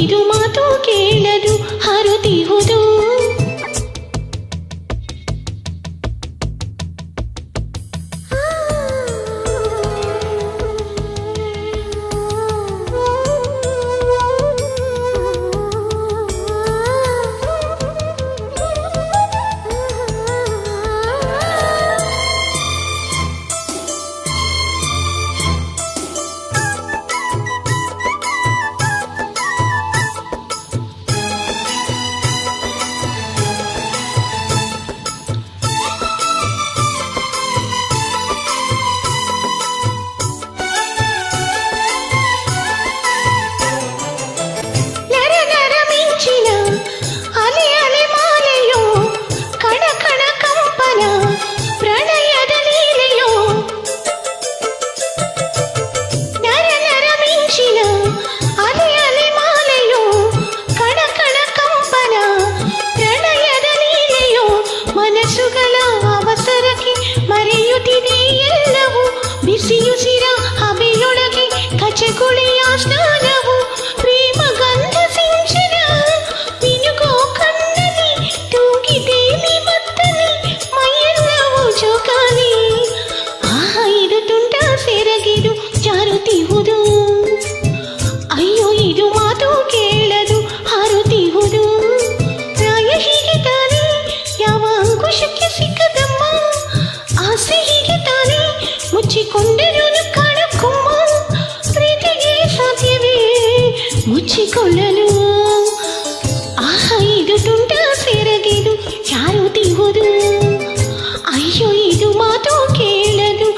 ಇದು ಮಾತು ಕೇಳದು ಹರುತಿಹುದು. ಬಿಸಿಯುಸಿರ ಹಬೆಯೊಳಗೆ ಕಚಗುಳಿಯ ಸ್ನಾನವು ಪ್ರೇಮ ಗಂಧ ಸಿಂಚನ ಮಿನುಗೋ ಕಣ್ಣಲ್ಲಿ ತೂಗಿದೇಲಿ ಮತ್ತಲಿ ಮೈಯೆಲ್ಲವೂ ಜೋಕಾಲಿ. ಇದು ತುಂಟ ಸೆರಗಿದು ಜಾರುತ್ತಿಹುದು. ಅಯ್ಯೋ ಇದು ಮಾತು ಕೇಳದು ಹಾರುತ್ತಿಹುದು. ಪ್ರಾಯ ಹೀಗೆ ತಾನೆ ಯಾವ ಅಂಕುಶಕ್ಕೆ ಸಿಕ್ಕದಮ್ಮ. ಆಸೆ ಹೀಗೆ ತಾನೆ ಮುಚ್ಚಿಕೊಂಡರೂ ಕಾಣಕ್ಕುಮ್ಮ. ಪ್ರೀತಿಗೆ ಸಾಧ್ಯವೇ ಮುಚ್ಚಿಕೊಳ್ಳಲು. ಇದು ತುಂಟ ಸೆರಗಿದು ಜಾರುತ್ತಿಹುದು. ಅಯ್ಯೋ ಇದು ಮಾತು ಕೇಳದು